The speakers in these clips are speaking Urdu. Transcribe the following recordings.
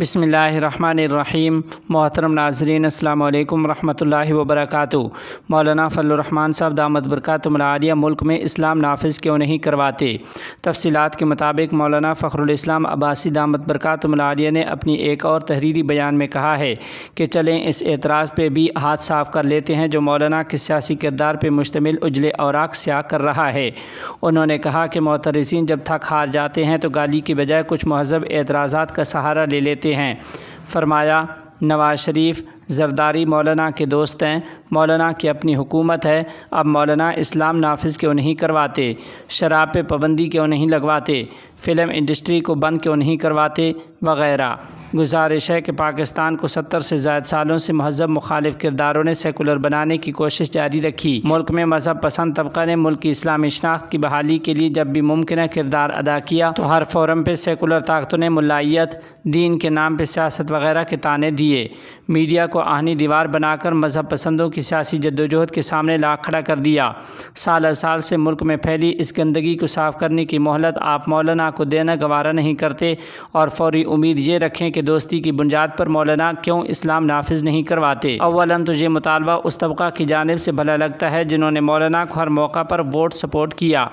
بسم اللہ الرحمن الرحیم۔ محترم ناظرین السلام علیکم ورحمۃ اللہ وبرکاتہ۔ مولانا فضل الرحمان صاحب دامت برکاتہم العالیہ ملک میں اسلام نافذ کیوں نہیں کرواتے؟ تفصیلات کے مطابق مولانا فخر الاسلام عباسی دامت برکاتہم العالیہ نے اپنی ایک اور تحریری بیان میں کہا ہے کہ چلیں اس اعتراض پہ بھی ہاتھ صاف کر لیتے ہیں جو مولانا کے سیاسی کردار پہ مشتمل اجلے اوراق سیاہ کر رہا ہے۔ انہوں نے کہا کہ معترضین جب تھک ہار جاتے ہیں تو گالی کی بجائے کچھ مہذب اعتراضات کا سہارا لے لیتے ہیں۔ فرمایا نواز شریف زرداری مولانا کے دوست ہیں، مولانا کی اپنی حکومت ہے، اب مولانا اسلام نافذ کیوں نہیں کرواتے؟ شراب پہ پابندی کیوں نہیں لگواتے؟ فلم انڈسٹری کو بند کیوں نہیں کرواتے؟ وغیرہ۔ گزارش ہے کہ پاکستان کو 70 سے زائد سالوں سے مہذب مخالف کرداروں نے سیکولر بنانے کی کوشش جاری رکھی۔ ملک میں مذہب پسند طبقہ نے ملک کی اسلامی شناخت کی بحالی کے لیے جب بھی ممکنہ کردار ادا کیا تو ہر فورم پہ سیکولر طاقتوں نے ملائیت، دین کے نام پہ سیاست وغیرہ کے طعنے دیے۔ میڈیا کو آہنی دیوار بنا کر مذہب پسندوں کی سیاسی جدوجہد کے سامنے لا کھڑا کر دیا۔ سال سال سے ملک میں پھیلی اس گندگی کو صاف کرنے کی مہلت آپ مولانا کو دینا گوارا نہیں کرتے اور فوری امید یہ رکھیں کہ دوستی کی بنیاد پر مولانا کیوں اسلام نافذ نہیں کرواتے۔ اولاً تو یہ مطالبہ اس طبقہ کی جانب سے بھلا لگتا ہے جنہوں نے مولانا کو ہر موقع پر ووٹ سپورٹ کیا۔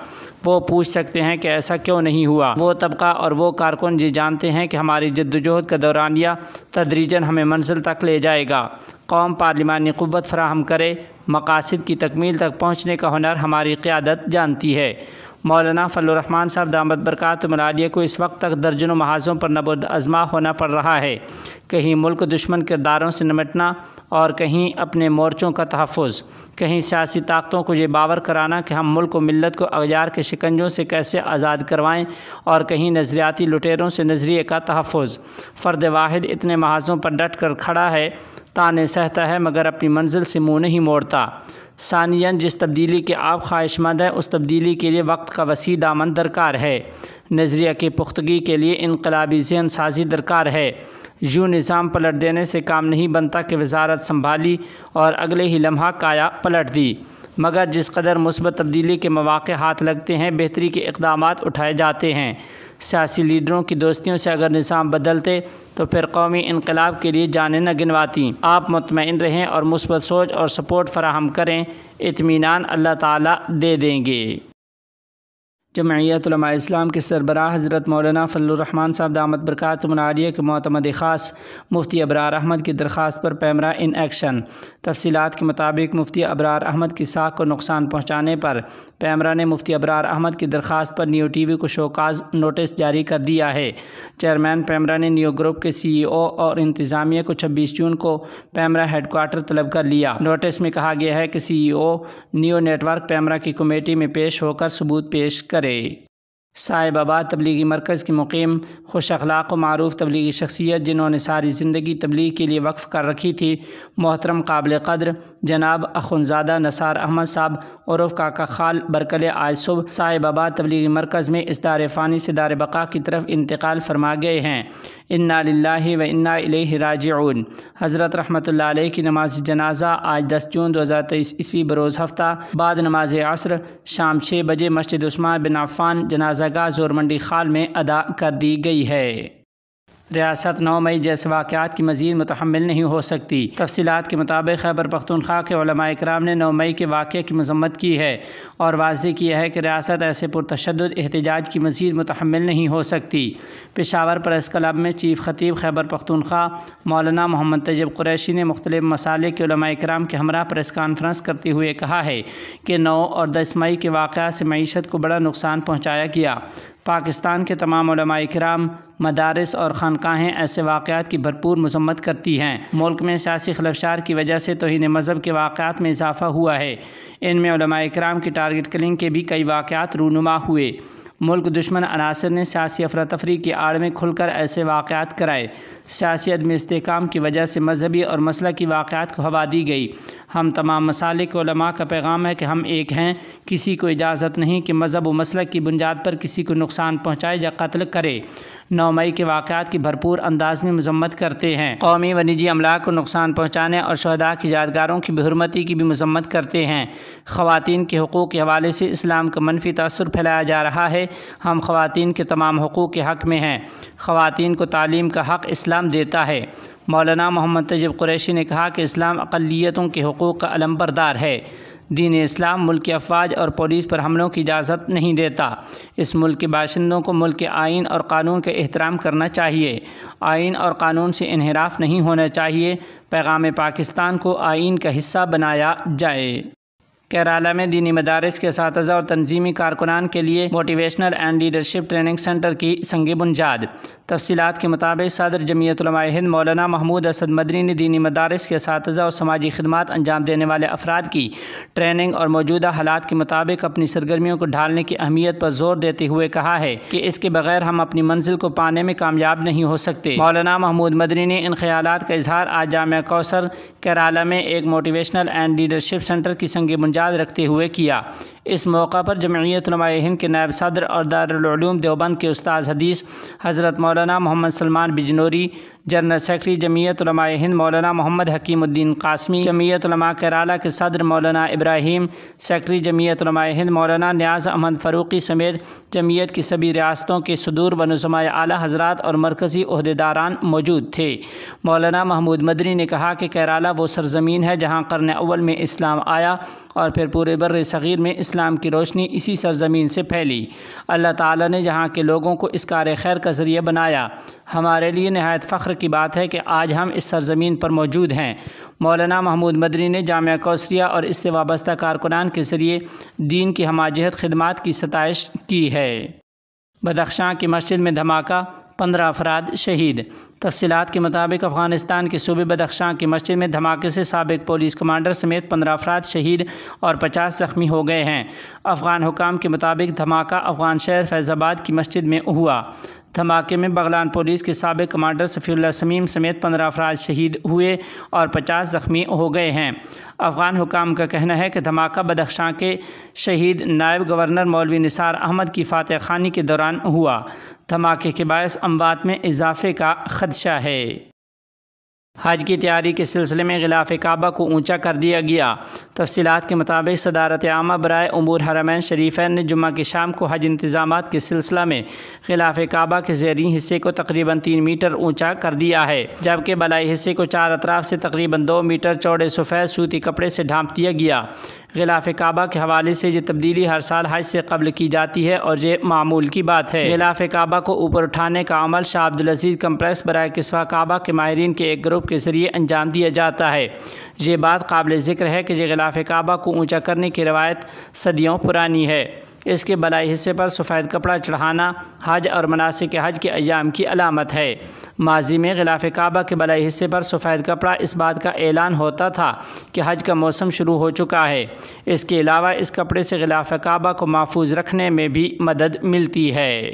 وہ پوچھ سکتے ہیں کہ ایسا کیوں نہیں ہوا۔ وہ طبقہ اور وہ کارکن یہ جانتے ہیں کہ ہماری جدوجہد کا دورانیہ تدریجاً ہمیں منزل تک لے جائے گا۔ قوم پارلیمانی قوت فراہم کرے، مقاصد کی تکمیل تک پہنچنے کا ہنر ہماری قیادت جانتی ہے۔ مولانا فضل الرحمان صاحب دامت برکاتہم العالیہ کو اس وقت تک درجنوں محاذوں پر نبرد آزما ہونا پڑ رہا ہے، کہیں ملک دشمن کرداروں سے نمٹنا اور کہیں اپنے مورچوں کا تحفظ، کہیں سیاسی طاقتوں کو یہ باور کرانا کہ ہم ملک و ملت کو اغیار کے شکنجوں سے کیسے آزاد کروائیں، اور کہیں نظریاتی لٹیروں سے نظریے کا تحفظ۔ فرد واحد اتنے محاذوں پر ڈٹ کر کھڑا ہے، تانے سہتا ہے مگر اپنی منزل سے منہ نہیں موڑتا۔ ثانیاً جس تبدیلی کے آپ خواہش مند ہیں اس تبدیلی کے لیے وقت کا وسیع دامن درکار ہے، نظریہ کی پختگی کے لیے انقلابی ذہن سازی درکار ہے۔ یوں نظام پلٹ دینے سے کام نہیں بنتا کہ وزارت سنبھالی اور اگلے ہی لمحہ کایا پلٹ دی، مگر جس قدر مثبت تبدیلی کے مواقع ہاتھ لگتے ہیں بہتری کے اقدامات اٹھائے جاتے ہیں۔ سیاسی لیڈروں کی دوستیوں سے اگر نظام بدلتے تو پھر قومی انقلاب کے لیے جانیں نہ گنواتی۔ آپ مطمئن رہیں اور مثبت سوچ اور سپورٹ فراہم کریں، اطمینان اللہ تعالیٰ دے دیں گے۔ جمعیت علماء اسلام کے سربراہ حضرت مولانا فضل الرحمان صاحب دامت برکاتہم العالیہ کے معتمد خاص مفتی ابرار احمد کی درخواست پر پیمرا ان ایکشن۔ تفصیلات کے مطابق مفتی ابرار احمد کی ساکھ کو نقصان پہنچانے پر پیمرا نے مفتی ابرار احمد کی درخواست پر نیو ٹی وی کو شوکاز نوٹس جاری کر دیا ہے۔ چیئرمین پیمرا نے نیو گروپ کے سی ای او اور انتظامیہ کو 26 جون کو پیمرا ہیڈ کوارٹر طلب کر لیا۔ نوٹس میں کہا گیا ہے کہ سی ای او نیو نیٹ ورک پیمرا کی کمیٹی میں پیش ہو کر ثبوت پیش کرے۔ صاحب آباد تبلیغی مرکز کے مقیم خوش اخلاق و معروف تبلیغی شخصیت جنہوں نے ساری زندگی تبلیغ کے لیے وقف کر رکھی تھی، محترم قابل قدر جناب اخندزادہ نثار احمد صاحب عرف کاکا خال برکلے آج صبح صاحب آباد تبلیغی مرکز میں اس دار فانی سے دار بقا کی طرف انتقال فرما گئے ہیں۔ انا للہ و انا الیہ راجعون۔ حضرت رحمۃ اللہ علیہ کی نماز جنازہ آج 10 جون 2023 عیسوی بروز ہفتہ بعد نماز عصر شام 6 بجے مسجد عثمان بن عفان جنازہ گاہ زور منڈی خال میں ادا کر دی گئی ہے۔ ریاست 9 مئی جیسے واقعات کی مزید متحمل نہیں ہو سکتی۔ تفصیلات کے مطابق خیبر پختونخوا کے علماء اکرام نے 9 مئی کے واقعے کی مذمت کی ہے اور واضح کیا ہے کہ ریاست ایسے پرتشدد احتجاج کی مزید متحمل نہیں ہو سکتی۔ پشاور پریس کلب میں چیف خطیب خیبر پختونخوا مولانا محمد طیب قریشی نے مختلف مسالے کے علماء اکرام کے ہمراہ پریس کانفرنس کرتے ہوئے کہا ہے کہ 9 اور 10 مئی کے واقعات سے معیشت کو بڑا نقصان پہنچایا گیا۔ پاکستان کے تمام علماء اکرام، مدارس اور خانقاہیں ایسے واقعات کی بھرپور مذمت کرتی ہیں۔ ملک میں سیاسی خلفشار کی وجہ سے توہین مذہب کے واقعات میں اضافہ ہوا ہے۔ ان میں علماء اکرام کی ٹارگٹ کلنگ کے بھی کئی واقعات رونما ہوئے۔ ملک دشمن عناصر نے سیاسی افراتفری کی آڑ میں کھل کر ایسے واقعات کرائے۔ سیاسی عدم استحکام کی وجہ سے مذہبی اور مسلکی واقعات کو ہوا دی گئی۔ ہم تمام مسالک علماء کا پیغام ہے کہ ہم ایک ہیں، کسی کو اجازت نہیں کہ مذہب و مسلک کی بنیاد پر کسی کو نقصان پہنچائے یا قتل کرے۔ 9 مئی کے واقعات کی بھرپور انداز میں مذمت کرتے ہیں، قومی و نجی املاک کو نقصان پہنچانے اور شہداء کی یادگاروں کی بے حرمتی کی بھی مذمت کرتے ہیں۔ خواتین کے حقوق کے حوالے سے اسلام کا منفی تاثر پھیلایا جا رہا ہے۔ ہم خواتین کے تمام حقوق کے حق میں ہیں۔ خواتین کو تعلیم کا حق اسلام دیتا ہے۔ مولانا محمد طیب قریشی نے کہا کہ اسلام اقلیتوں کے حقوق کا علمبردار ہے۔ دین اسلام ملک کی افواج اور پولیس پر حملوں کی اجازت نہیں دیتا۔ اس ملک کے باشندوں کو ملک کے آئین اور قانون کا احترام کرنا چاہیے۔ آئین اور قانون سے انحراف نہیں ہونا چاہیے۔ پیغام پاکستان کو آئین کا حصہ بنایا جائے۔ کیرالہ میں دینی مدارس کے اساتذہ اور تنظیمی کارکنان کے لیے motivational and leadership training centre کی سنگ بنیاد۔ تفصیلات کے مطابق صدر جمعیت علماء ہند مولانا محمود اسد مدنی نے دینی مدارس کے اساتذہ اور سماجی خدمات انجام دینے والے افراد کی ٹریننگ اور موجودہ حالات کے مطابق اپنی سرگرمیوں کو ڈھالنے کی اہمیت پر زور دیتے ہوئے کہا ہے کہ اس کے بغیر ہم اپنی منزل کو پانے میں کامیاب نہیں ہو سکتے۔ مولانا محمود مدنی نے ان خیالات کا اظہار آج جامعہ کوثر کیرالہ میں ایک موٹیویشنل اینڈ لیڈرشپ سینٹر کی سنگ بنیاد رکھتے ہوئے کیا۔ اس موقع پر جمعیت علماء ہند کے نائب صدر اور دارالعلوم دیوبند کے استاذ حدیث حضرت مولانا محمد سلمان بجنوری، جنرل سیکرٹری جمعیت علماء ہند مولانا محمد حکیم الدین قاسمی، جمعیت علماء کیرالہ کے صدر مولانا ابراہیم، سیکرٹری جمعیت علماء ہند مولانا نیاز احمد فاروقی سمیت جمعیت کی سبھی ریاستوں کے صدور و نظماء اعلیٰ حضرات اور مرکزی عہدیداران موجود تھے۔ مولانا محمود مدنی نے کہا کہ کیرالہ وہ سرزمین ہے جہاں قرن اول میں اسلام آیا اور پھر پورے بر صغیر میں اسلام کی روشنی اسی سرزمین سے پھیلی۔ اللہ تعالیٰ نے جہاں کے لوگوں کو اس کار خیر کا ذریعہ بنایا۔ ہمارے لیے نہایت فخر کی بات ہے کہ آج ہم اس سرزمین پر موجود ہیں۔ مولانا محمود مدنی نے جامعہ کوثریہ اور اس سے وابستہ کارکنان کے ذریعے دین کی ہمہ خدمات کی ستائش کی ہے۔ بدخشاں کی مسجد میں دھماکہ، 15 افراد شہید۔ تفصیلات کے مطابق افغانستان کے صوبے بدخشاں کی مسجد میں دھماکے سے سابق پولیس کمانڈر سمیت 15 افراد شہید اور 50 زخمی ہو گئے ہیں۔ افغان حکام کے مطابق دھماکہ افغان شہر فیض آباد کی مسجد میں ہوا۔ دھماکے میں بغلان پولیس کے سابق کمانڈر صفی اللہ سمیم سمیت 15 افراد شہید ہوئے اور 50 زخمی ہو گئے ہیں۔ افغان حکام کا کہنا ہے کہ دھماکہ بدخشاں کے شہید نائب گورنر مولوی نثار احمد کی فاتح خوانی کے دوران ہوا۔ دھماکے کے باعث اموات میں اضافے کا خدشہ ہے۔ حج کی تیاری کے سلسلے میں غلاف کعبہ کو اونچا کر دیا گیا۔ تفصیلات کے مطابق صدارت عامہ برائے امور حرمین شریفین نے جمعہ کی شام کو حج انتظامات کے سلسلہ میں غلاف کعبہ کے زیریں حصے کو تقریباً 3 میٹر اونچا کر دیا ہے، جبکہ بالائی حصے کو 4 اطراف سے تقریباً 2 میٹر چوڑے سفید سوتی کپڑے سے ڈھانپ دیا گیا۔ غلاف کعبہ کے حوالے سے یہ تبدیلی ہر سال حج سے قبل کی جاتی ہے اور یہ معمول کی بات ہے۔ غلاف کعبہ کو اوپر اٹھانے کا عمل شاہ عبدالعزیز کمپلیکس برائے کسوہ کعبہ کے ماہرین کے ایک گروپ کے ذریعے انجام دیا جاتا ہے۔ یہ بات قابل ذکر ہے کہ یہ غلاف کعبہ کو اونچا کرنے کی روایت صدیوں پرانی ہے۔ اس کے بالائی حصے پر سفید کپڑا چڑھانا حج اور مناسک حج کے ایام کی علامت ہے۔ ماضی میں غلاف کعبہ کے بالائی حصے پر سفید کپڑا اس بات کا اعلان ہوتا تھا کہ حج کا موسم شروع ہو چکا ہے۔ اس کے علاوہ اس کپڑے سے غلاف کعبہ کو محفوظ رکھنے میں بھی مدد ملتی ہے۔